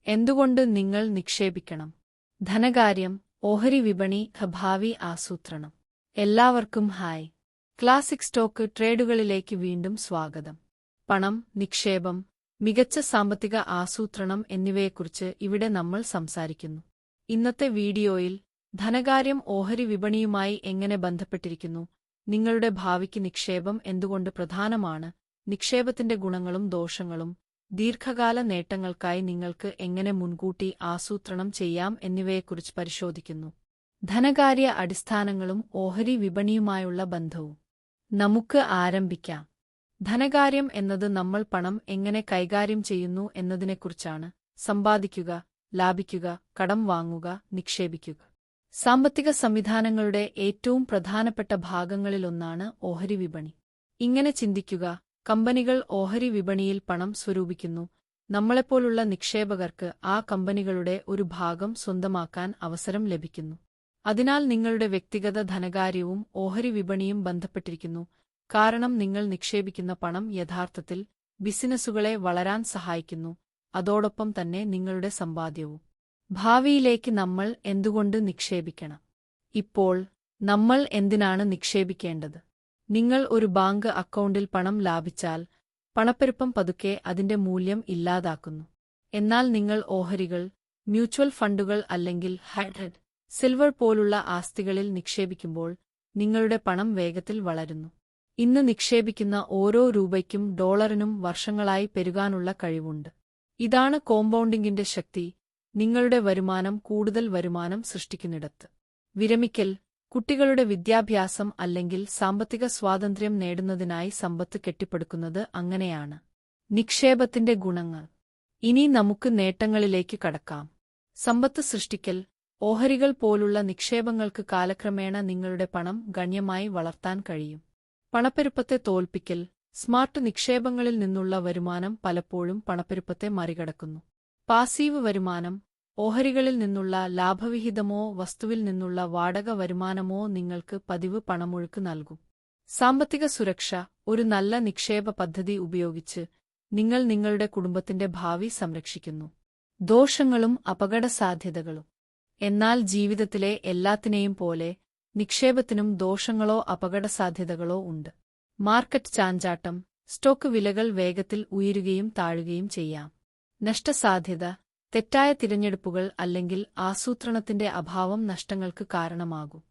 എന്തുകൊണ്ട് നിങ്ങൾ നിക്ഷേപിക്കണം? ധനകാര്യം, ഓഹരി വിപണി, ഭാവി ആസൂത്രണം. എല്ലാവർക്കും ഹായ്. ക്ലാസിക് സ്റ്റോക്ക് ട്രേഡുകളിലേക്ക് വീണ്ടും സ്വാഗതം. പണം, നിക്ഷേപം, മികച്ച സാമ്പത്തിക ആസൂത്രണം എന്നിവയെക്കുറിച്ച് ഇവിടെ നമ്മൾ സംസാരിക്കുന്നു. ഇന്നത്തെ വീഡിയോയിൽ ധനകാര്യം ഓഹരി വിപണിയുമായി എങ്ങനെ ബന്ധപ്പെട്ടിരിക്കുന്നു, നിങ്ങളുടെ ഭാവിക്ക് നിക്ഷേപം എന്തുകൊണ്ട് പ്രധാനമാണ്, നിക്ഷേപത്തിന്റെ ഗുണങ്ങളും ദോഷങ്ങളും, ദീർഘകാല നേട്ടങ്ങൾക്കായി നിങ്ങൾക്ക് എങ്ങനെ മുൻകൂട്ടി ആസൂത്രണം ചെയ്യാം എന്നിവയെക്കുറിച്ച് പരിശോധിക്കുന്നു. ധനകാര്യ അടിസ്ഥാനങ്ങളും ഓഹരി വിപണിയുമായുള്ള ബന്ധവും. നമുക്ക് ആരംഭിക്കാം. ധനകാര്യം എന്നത് നമ്മൾ പണം എങ്ങനെ കൈകാര്യം ചെയ്യുന്നു എന്നതിനെക്കുറിച്ചാണ്. സമ്പാദിക്കുക, ലാഭിക്കുക, കടം വാങ്ങുക, നിക്ഷേപിക്കുക. സാമ്പത്തിക സംവിധാനങ്ങളുടെ ഏറ്റവും പ്രധാനപ്പെട്ട ഭാഗങ്ങളിലൊന്നാണ് ഓഹരി വിപണി. ഇങ്ങനെ ചിന്തിക്കുക: കമ്പനികൾ ഓഹരി വിപണിയിൽ പണം സ്വരൂപിക്കുന്നു. നമ്മളെപ്പോലുള്ള നിക്ഷേപകർക്ക് ആ കമ്പനികളുടെ ഒരു ഭാഗം സ്വന്തമാക്കാൻ അവസരം ലഭിക്കുന്നു. അതിനാൽ നിങ്ങളുടെ വ്യക്തിഗത ധനകാര്യവും ഓഹരി വിപണിയും ബന്ധപ്പെട്ടിരിക്കുന്നു. കാരണം നിങ്ങൾ നിക്ഷേപിക്കുന്ന പണം യഥാർത്ഥത്തിൽ ബിസിനസ്സുകളെ വളരാൻ സഹായിക്കുന്നു, അതോടൊപ്പം തന്നെ നിങ്ങളുടെ സമ്പാദ്യവും. ഭാവിയിലേക്ക് നമ്മൾ എന്തുകൊണ്ട് നിക്ഷേപിക്കണം? ഇപ്പോൾ നമ്മൾ എന്തിനാണ് നിക്ഷേപിക്കേണ്ടത്? നിങ്ങൾ ഒരു ബാങ്ക് അക്കൗണ്ടിൽ പണം ലാഭിച്ചാൽ പണപ്പെരുപ്പം പതുക്കെ അതിന്റെ മൂല്യം ഇല്ലാതാക്കുന്നു. എന്നാൽ നിങ്ങൾ ഓഹരികൾ, മ്യൂച്വൽ ഫണ്ടുകൾ അല്ലെങ്കിൽ ഹൈബ്രിഡ് സിൽവർ പോലുള്ള ആസ്തികളിൽ നിക്ഷേപിക്കുമ്പോൾ നിങ്ങളുടെ പണം വേഗത്തിൽ വളരുന്നു. ഇന്ന് നിക്ഷേപിക്കുന്ന ഓരോ രൂപയ്ക്കും ഡോളറിനും വർഷങ്ങളായി പെരുകാനുള്ള കഴിവുണ്ട്. ഇതാണ് കോമ്പൗണ്ടിങ്ങിന്റെ ശക്തി. നിങ്ങളുടെ വരുമാനം കൂടുതൽ വരുമാനം സൃഷ്ടിക്കുന്നിടത്ത്. വിരമിക്കൽ, കുട്ടികളുടെ വിദ്യാഭ്യാസം അല്ലെങ്കിൽ സാമ്പത്തിക സ്വാതന്ത്ര്യം നേടുന്നതിനായി സമ്പത്ത് കെട്ടിപ്പടുക്കുന്നത് അങ്ങനെയാണ്. നിക്ഷേപത്തിന്റെ ഗുണങ്ങൾ. ഇനി നമുക്ക് നേട്ടങ്ങളിലേക്ക് കടക്കാം. സമ്പത്ത് സൃഷ്ടിക്കൽ. ഓഹരികൾ പോലുള്ള നിക്ഷേപങ്ങൾക്ക് കാലക്രമേണ നിങ്ങളുടെ പണം ഗണ്യമായി വളർത്താൻ കഴിയും. പണപ്പെരുപ്പത്തെ തോൽപ്പിക്കൽ. സ്മാർട്ട് നിക്ഷേപങ്ങളിൽ നിന്നുള്ള വരുമാനം പലപ്പോഴും പണപ്പെരുപ്പത്തെ മറികടക്കുന്നു. പാസീവ് വരുമാനം. ഓഹരികളിൽ നിന്നുള്ള ലാഭവിഹിതമോ വസ്തുവിൽ നിന്നുള്ള വാടക വരുമാനമോ നിങ്ങൾക്ക് പതിവ് പണമൊഴുക്ക് നൽകും. സാമ്പത്തിക സുരക്ഷ. ഒരു നല്ല നിക്ഷേപ പദ്ധതി ഉപയോഗിച്ച് നിങ്ങൾ നിങ്ങളുടെ കുടുംബത്തിന്റെ ഭാവി സംരക്ഷിക്കുന്നു. ദോഷങ്ങളും അപകടസാധ്യതകളും. എന്നാൽ ജീവിതത്തിലെ എല്ലാത്തിനെയും പോലെ നിക്ഷേപത്തിനും ദോഷങ്ങളോ അപകടസാധ്യതകളോ ഉണ്ട്. മാർക്കറ്റ് ചാഞ്ചാട്ടം. സ്റ്റോക്ക് വിലകൾ വേഗത്തിൽ ഉയരുകയും താഴുകയും ചെയ്യാം. നഷ്ടസാധ്യത. തെറ്റായ തിരഞ്ഞെടുപ്പുകൾ അല്ലെങ്കിൽ ആസൂത്രണത്തിന്റെ അഭാവം നഷ്ടങ്ങൾക്ക് കാരണമാകും.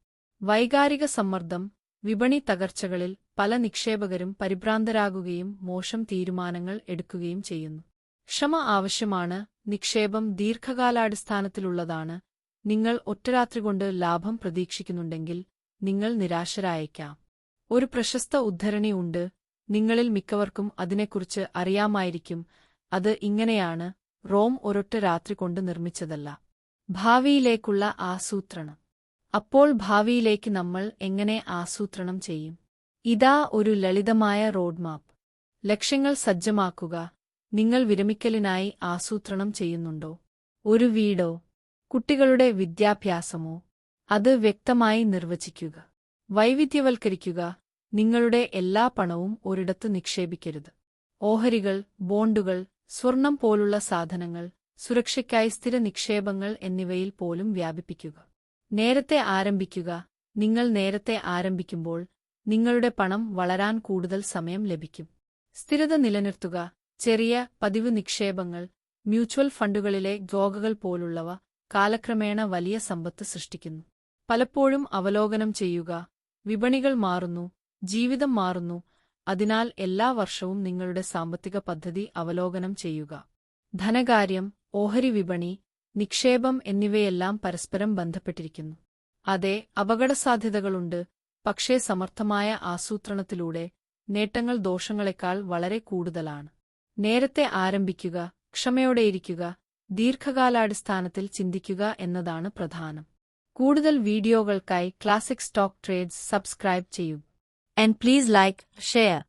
വൈകാരിക സമ്മർദ്ദം. വിപണി തകർച്ചകളിൽ പല നിക്ഷേപകരും പരിഭ്രാന്തരാകുകയും മോശം തീരുമാനങ്ങൾ എടുക്കുകയും ചെയ്യുന്നു. ക്ഷമ ആവശ്യമാണ്. നിക്ഷേപം ദീർഘകാലാടിസ്ഥാനത്തിലുള്ളതാണ്. നിങ്ങൾ ഒറ്റരാത്രികൊണ്ട് ലാഭം പ്രതീക്ഷിക്കുന്നുണ്ടെങ്കിൽ നിങ്ങൾ നിരാശരായേക്കാം. ഒരു പ്രശസ്ത ഉദ്ധരണി ഉണ്ട്, നിങ്ങളിൽ മിക്കവർക്കും അതിനെക്കുറിച്ച് അറിയാമായിരിക്കും. അത് ഇങ്ങനെയാണ്: റോം ഒരൊറ്റ രാത്രി കൊണ്ട് നിർമ്മിച്ചതല്ല. ഭാവിയിലേക്കുള്ള ആസൂത്രണം. അപ്പോൾ ഭാവിയിലേക്ക് നമ്മൾ എങ്ങനെ ആസൂത്രണം ചെയ്യും? ഇതാ ഒരു ലളിതമായ റോഡ്മാപ്പ്. ലക്ഷ്യങ്ങൾ സജ്ജമാക്കുക. നിങ്ങൾ വിരമിക്കലിനായി ആസൂത്രണം ചെയ്യുന്നുണ്ടോ? ഒരു വീടോ കുട്ടികളുടെ വിദ്യാഭ്യാസമോ? അത് വ്യക്തമായി നിർവചിക്കുക. വൈവിധ്യവൽക്കരിക്കുക. നിങ്ങളുടെ എല്ലാ പണവും ഒരിടത്ത് നിക്ഷേപിക്കരുത്. ഓഹരികൾ, ബോണ്ടുകൾ, സ്വർണം പോലുള്ള സാധനങ്ങൾ, സുരക്ഷയ്ക്കായി സ്ഥിര നിക്ഷേപങ്ങൾ എന്നിവയിൽ പോലും വ്യാപിപ്പിക്കുക. നേരത്തെ ആരംഭിക്കുക. നിങ്ങൾ നേരത്തെ ആരംഭിക്കുമ്പോൾ നിങ്ങളുടെ പണം വളരാൻ കൂടുതൽ സമയം ലഭിക്കും. സ്ഥിരത നിലനിർത്തുക. ചെറിയ പതിവ് നിക്ഷേപങ്ങൾ, മ്യൂച്വൽ ഫണ്ടുകളിലെ ഗോഗകൾ പോലുള്ളവ കാലക്രമേണ വലിയ സമ്പത്ത് സൃഷ്ടിക്കുന്നു. പലപ്പോഴും അവലോകനം ചെയ്യുക. വിപണികൾ മാറുന്നു, ജീവിതം മാറുന്നു. അതിനാൽ എല്ലാ വർഷവും നിങ്ങളുടെ സാമ്പത്തിക പദ്ധതി അവലോകനം ചെയ്യുക. ധനകാര്യം, ഓഹരി വിപണി, നിക്ഷേപം എന്നിവയെല്ലാം പരസ്പരം ബന്ധപ്പെട്ടിരിക്കുന്നു. അതെ, അപകടസാധ്യതകളുണ്ട്. പക്ഷേ സമർത്ഥമായ ആസൂത്രണത്തിലൂടെ നേട്ടങ്ങൾ ദോഷങ്ങളെക്കാൾ വളരെ കൂടുതലാണ്. നേരത്തെ ആരംഭിക്കുക, ക്ഷമയോടെയിരിക്കുക, ദീർഘകാലാടിസ്ഥാനത്തിൽ ചിന്തിക്കുക എന്നതാണ് പ്രധാനം. കൂടുതൽ വീഡിയോകൾക്കായി ക്ലാസിക് സ്റ്റോക്ക് ട്രേഡ്സ് സബ്സ്ക്രൈബ് ചെയ്യൂ. And please like, share.